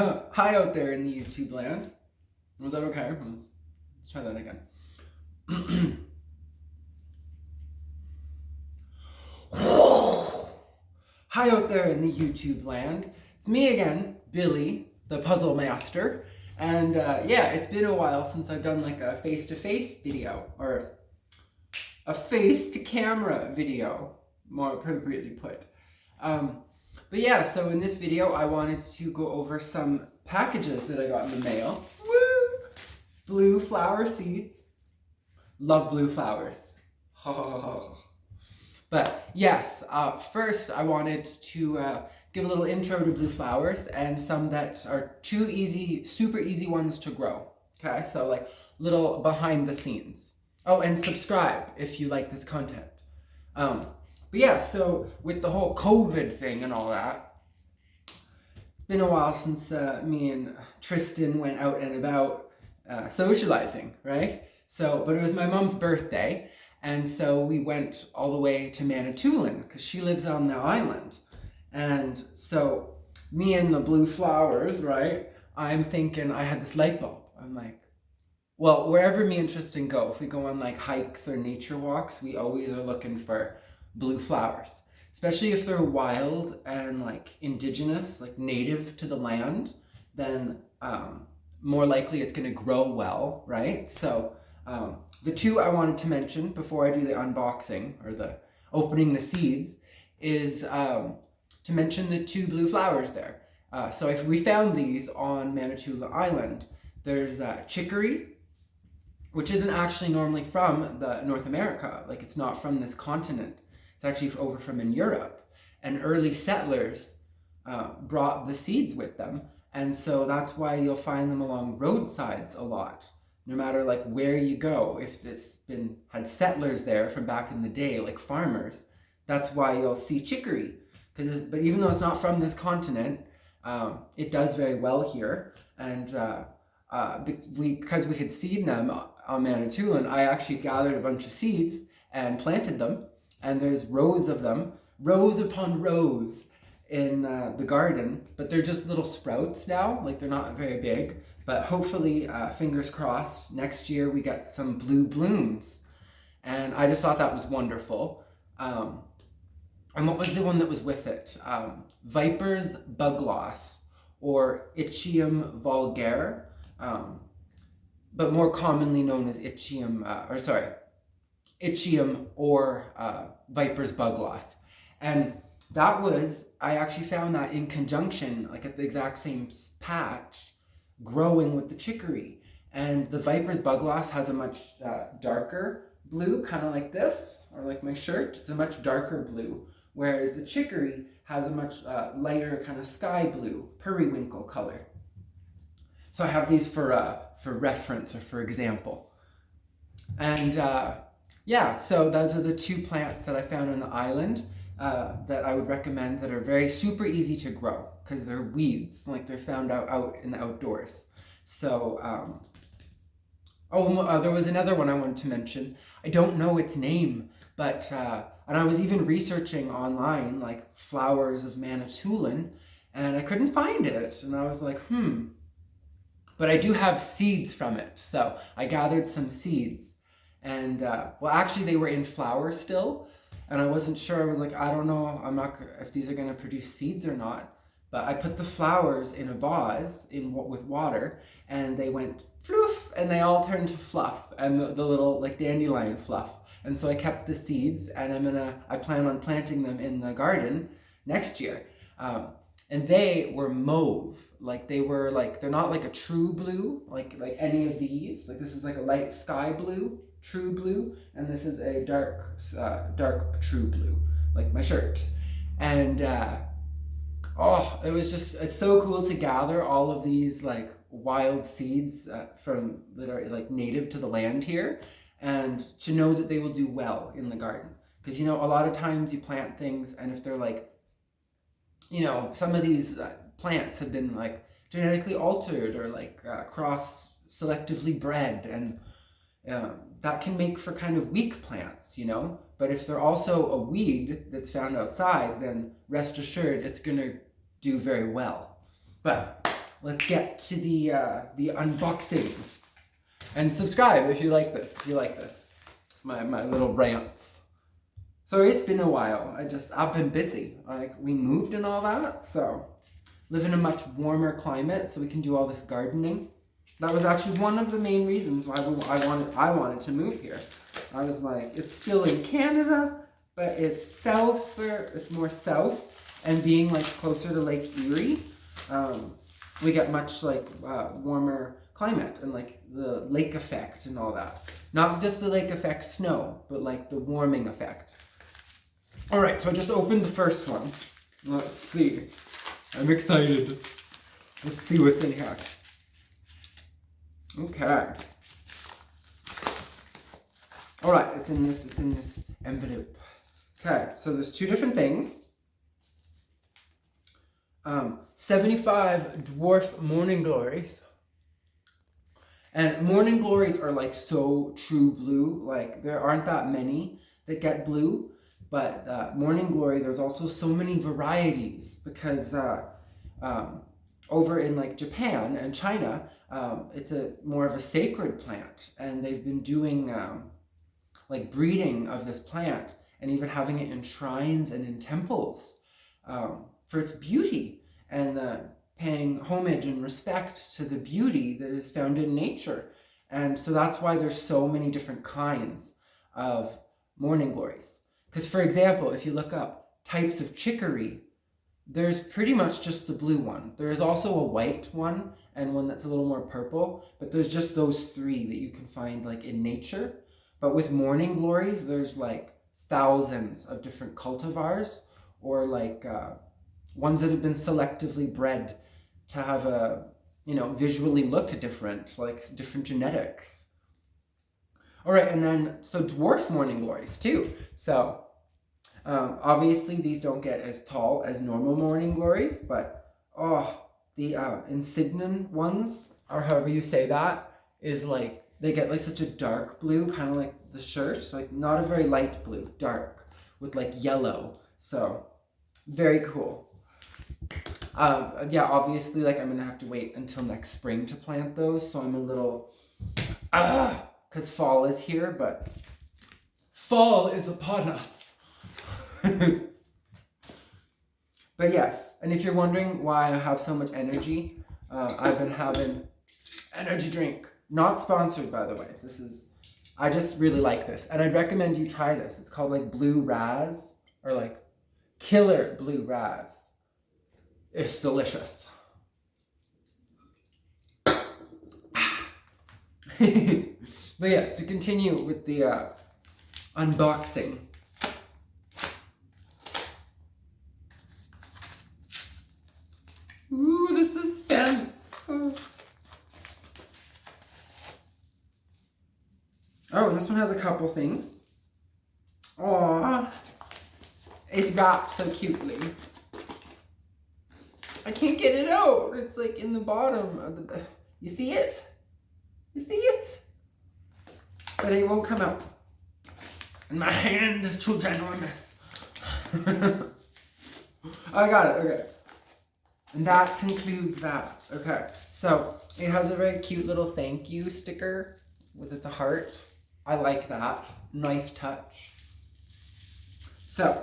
Hi out there in the YouTube land. Was that okay? Let's try that again. Hi out there in the YouTube land. It's me again, Billy, the puzzle master. And yeah, it's been a while since I've done like a face-to-face video, or a face-to-camera video, more appropriately put. But yeah, so in this video, I wanted to go over some packages that I got in the mail. Woo! Blue flower seeds. Love blue flowers. But yes, first I wanted to give a little intro to blue flowers and some that are super easy ones to grow. Okay, so like little behind the scenes. Oh, and subscribe if you like this content. But yeah, so with the whole COVID thing and all that, it's been a while since me and Tristan went out and about socializing, right? So, but it was my mom's birthday, and so we went all the way to Manitoulin because she lives on the island. And so me and the blue flowers, right? I'm thinking I had this light bulb. I'm like, well, wherever me and Tristan go, if we go on like hikes or nature walks, we always are looking for blue flowers, especially if they're wild and like indigenous, like native to the land, then more likely it's going to grow well, right? So the two I wanted to mention before I do the unboxing or the opening the seeds is to mention the two blue flowers there. So if we found these on Manitoulin Island, there's chicory, which isn't actually normally from the North America, like it's not from this continent. It's actually over from in Europe, and early settlers brought the seeds with them, and so that's why you'll find them along roadsides a lot. No matter like where you go, if it's had settlers there from back in the day, like farmers, that's why you'll see chicory. But even though it's not from this continent, it does very well here, and because we had seen them on Manitoulin, I actually gathered a bunch of seeds and planted them. And there's rows of them, rows upon rows in the garden, but they're just little sprouts now, like they're not very big, but hopefully, fingers crossed, next year we get some blue blooms. And I just thought that was wonderful. And what was the one that was with it? Viper's bug loss, or Ichium vulgare, but more commonly known as Ichium or Viper's bug loss. And that was, I actually found that in conjunction, like at the exact same patch, growing with the chicory. And the Viper's bug loss has a much darker blue, kind of like this, or like my shirt. It's a much darker blue, whereas the chicory has a much lighter kind of sky blue, periwinkle color. So I have these for reference or for example. And yeah, so those are the two plants that I found on the island that I would recommend that are very super easy to grow because they're weeds, like they're found out in the outdoors. So, there was another one I wanted to mention. I don't know its name, but, and I was even researching online, like flowers of Manitoulin, and I couldn't find it. And I was like, But I do have seeds from it. So I gathered some seeds. And, well, actually they were in flower still, and I wasn't sure. I was like, I don't know, if these are going to produce seeds or not. But I put the flowers in a vase with water, and they went floof, and they all turned to fluff, and the little like dandelion fluff. And so I kept the seeds, and I plan on planting them in the garden next year. And they were mauve, they're not like a true blue, like any of these. Like this is like a light sky blue, true blue, and this is a dark true blue, like my shirt. And it's so cool to gather all of these like wild seeds that are like native to the land here, and to know that they will do well in the garden. Because a lot of times you plant things, and if they're like, some of these plants have been like genetically altered or like cross selectively bred, and that can make for kind of weak plants, But if they're also a weed that's found outside, then rest assured it's going to do very well. But let's get to the unboxing. And subscribe if you like this. My little rants. So it's been a while. I've been busy. Like, we moved and all that, so live in a much warmer climate so we can do all this gardening. That was actually one of the main reasons why I wanted to move here. I was like, it's still in Canada, but it's more south, and being like closer to Lake Erie, we get much like warmer climate and like the lake effect and all that. Not just the lake effect snow, but like the warming effect. All right, so I just opened the first one. Let's see. I'm excited. Let's see what's in here. Okay. All right, it's in this envelope. Okay, so there's two different things. 75 dwarf morning glories. And morning glories are like so true blue. Like, there aren't that many that get blue, but morning glory, there's also so many varieties because over in like Japan and China, it's more of a sacred plant, and they've been doing like breeding of this plant and even having it in shrines and in temples for its beauty and paying homage and respect to the beauty that is found in nature. And so that's why there's so many different kinds of morning glories. Because, for example, if you look up types of chicory, there's pretty much just the blue one. There is also a white one and one that's a little more purple, but there's just those three that you can find like in nature. But with morning glories, there's like thousands of different cultivars, or like ones that have been selectively bred to have a, visually look different, like different genetics. All right, and then, so dwarf morning glories too. So obviously these don't get as tall as normal morning glories, but the insignian ones, or however you say that, is like, they get like such a dark blue, kind of like the shirt, like not a very light blue, dark, with like yellow. So very cool. Yeah, obviously, like, I'm gonna have to wait until next spring to plant those, so I'm a little, because fall is here, but fall is upon us. But yes, and if you're wondering why I have so much energy, I've been having energy drink. Not sponsored, by the way. I just really like this, and I'd recommend you try this. It's called like Blue Raz, or like Killer Blue Raz. It's delicious. But yes, to continue with the unboxing. Ooh, the suspense. Oh, and this one has a couple things. Aww. It's wrapped so cutely. I can't get it out. It's like in the bottom of the... You see it? You see it? But it won't come out. And my hand is too ginormous. I got it, okay. And that concludes that. Okay, so it has a very cute little thank you sticker with its a heart. I like that. Nice touch. So,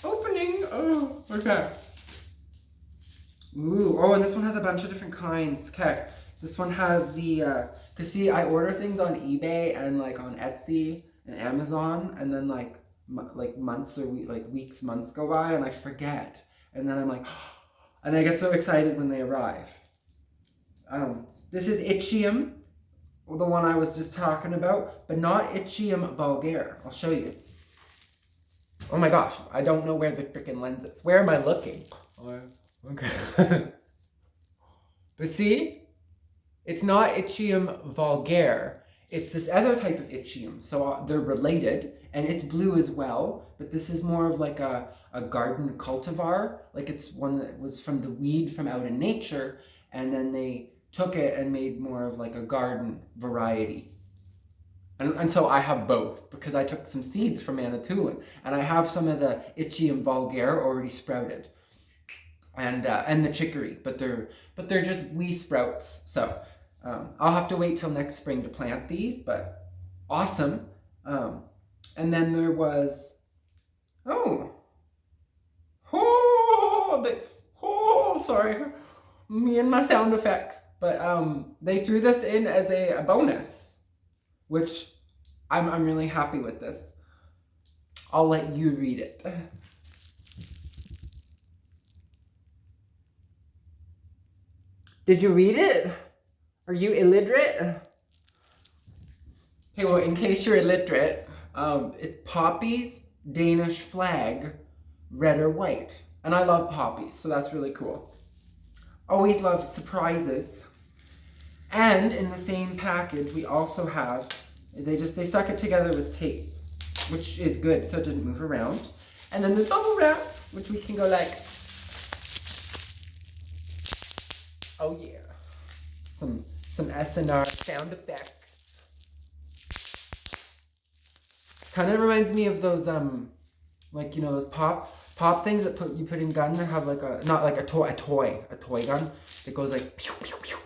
opening. Oh, okay. Ooh, oh, and this one has a bunch of different kinds. Okay, this one has the, cause see, I order things on eBay and like on Etsy and Amazon, and then like months or weeks, months go by, and I forget, and then I'm like, and I get so excited when they arrive. This is Itchium, the one I was just talking about, but not Itchium vulgare. I'll show you. Oh my gosh, I don't know where the freaking lens is. Where am I looking? Okay. But see, it's not Itchium vulgare. It's this other type of Itchium. So they're related, and it's blue as well, but this is more of like a garden cultivar. Like, it's one that was from the weed from out in nature, and then they took it and made more of like a garden variety. And so I have both, because I took some seeds from Manitoulin, and I have some of the Itchium vulgare already sprouted. and the chicory, but they're just wee sprouts. So I'll have to wait till next spring to plant these, but awesome. And then there was oh sorry, me and my sound effects, but they threw this in as a bonus, which I'm really happy with this. I'll let you read it. Did you read it? Are you illiterate? Okay, well, in case you're illiterate, it's poppies, Danish flag, red or white. And I love poppies, so that's really cool. Always love surprises. And in the same package, we also have, they stuck it together with tape, which is good, so it didn't move around. And then the bubble wrap, which we can go like, oh yeah, some SNR sound effects. Kind of reminds me of those like, you know, those pop things that you put in gun that have like a, not like a toy gun that goes like pew pew pew.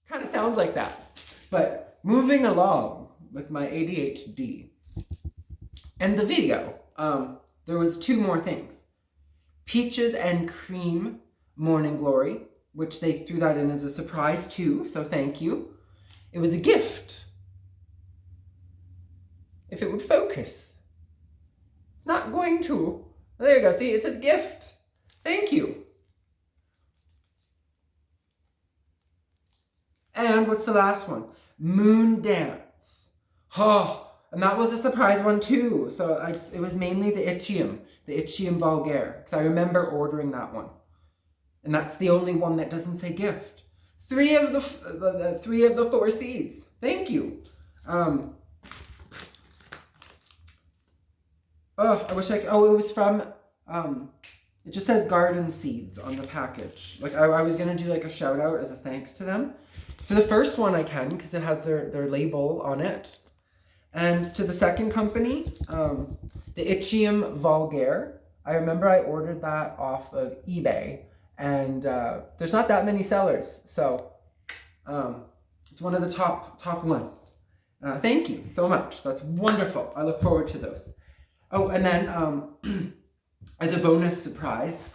Kind of sounds like that. But moving along with my ADHD and the video, there was 2 more things. Peaches and Cream Morning Glory, which they threw that in as a surprise too, so thank you. It was a gift. If it would focus. It's not going to. There you go, see, it says gift. Thank you. And what's the last one? Moon Dance. Oh, and that was a surprise one too. So it was mainly the Itchium Vulgaire, because I remember ordering that one. And that's the only one that doesn't say gift. 3 of the 3 of the 4 seeds. Thank you. Oh, I wish it was from, it just says Garden Seeds on the package. Like, I was going to do like a shout out as a thanks to them. For the first one I can, because it has their label on it. And to the second company, the Itchium Vulgaire, I remember I ordered that off of eBay. And there's not that many sellers. So it's one of the top ones. Thank you so much. That's wonderful. I look forward to those. Oh, and then as a bonus surprise,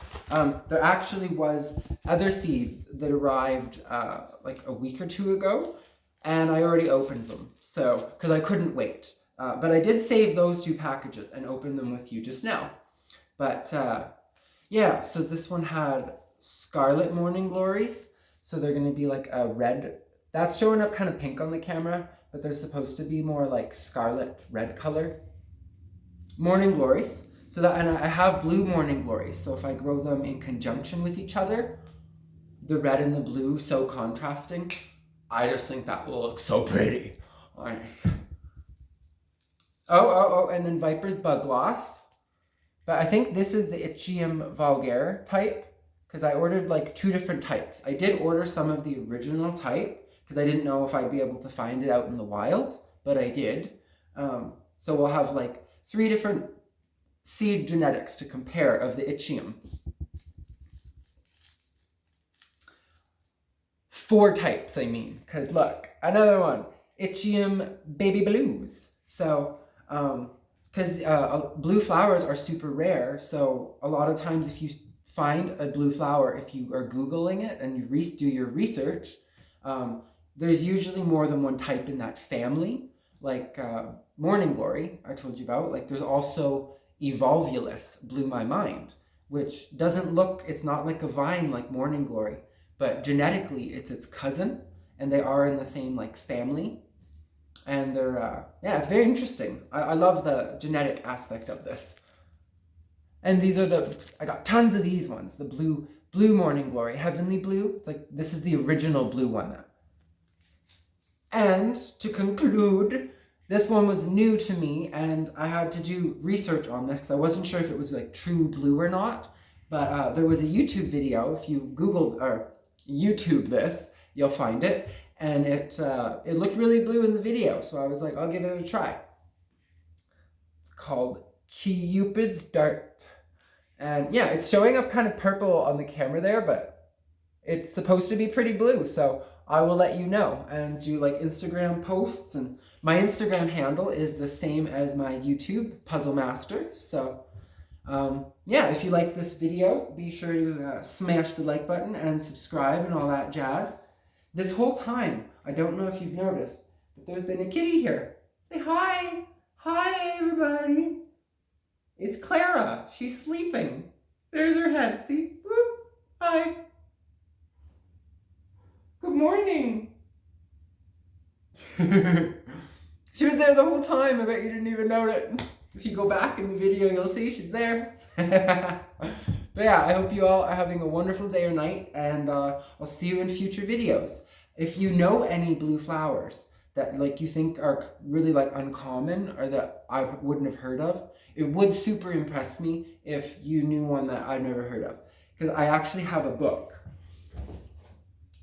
there actually was other seeds that arrived like a week or 2 ago, and I already opened them, so, because I couldn't wait. But I did save those 2 packages and open them with you just now. But yeah, so this one had Scarlet Morning Glories, so they're going to be like a red, that's showing up kind of pink on the camera, but they're supposed to be more like scarlet red color. Morning Glories. So that, and I have blue Morning Glories, so if I grow them in conjunction with each other, the red and the blue so contrasting, I just think that will look so pretty. Right. Oh, and then Viper's Bug Loss. But I think this is the Itchium Vulgaire type, because I ordered like 2 different types. I did order some of the original type, because I didn't know if I'd be able to find it out in the wild, but I did. So we'll have like 3 different seed genetics to compare of the Itchium. 4 types, I mean, because look, another one, Itchium Baby Blues. So, because blue flowers are super rare, so a lot of times if you find a blue flower, if you are Googling it and you do your research, there's usually more than one type in that family. Like Morning Glory, I told you about. Like there's also Evolvulus, blew my mind, which doesn't look, it's not like a vine like Morning Glory, but genetically it's its cousin, and they are in the same like family. And they're, yeah, it's very interesting. I love the genetic aspect of this. And these are I got tons of these ones. The blue Morning Glory, Heavenly Blue. It's like, this is the original blue one. And to conclude, this one was new to me, and I had to do research on this because I wasn't sure if it was like true blue or not. But there was a YouTube video. If you Google or YouTube this, you'll find it. And it looked really blue in the video, so I was like, I'll give it a try. It's called Cupid's Dart. And yeah, it's showing up kind of purple on the camera there, but it's supposed to be pretty blue. So I will let you know and do like Instagram posts. And my Instagram handle is the same as my YouTube, Puzzle Master. So yeah, if you like this video, be sure to smash the like button and subscribe and all that jazz. This whole time, I don't know if you've noticed, but there's been a kitty here. Say hi. Hi, everybody. It's Clara. She's sleeping. There's her head. See? Whoop. Hi. Good morning. She was there the whole time. I bet you didn't even notice it. If you go back in the video, you'll see she's there. But yeah, I hope you all are having a wonderful day or night, and I'll see you in future videos. If you know any blue flowers that like you think are really like uncommon or that I wouldn't have heard of, it would super impress me if you knew one that I've never heard of. Because I actually have a book.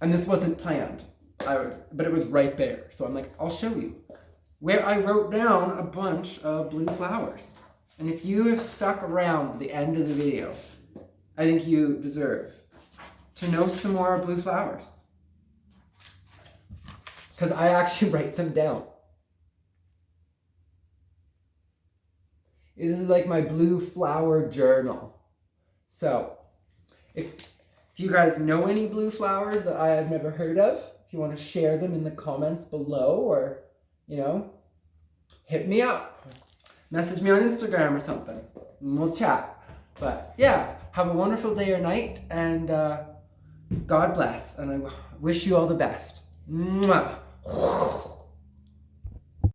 And this wasn't planned, but it was right there. So I'm like, I'll show you. Where I wrote down a bunch of blue flowers. And if you have stuck around to the end of the video, I think you deserve to know some more blue flowers. Because I actually write them down. This is like my blue flower journal. So, if you guys know any blue flowers that I have never heard of, if you want to share them in the comments below, or, you know, hit me up. Message me on Instagram or something, and we'll chat. But yeah, have a wonderful day or night, and God bless, and I wish you all the best. Mwah.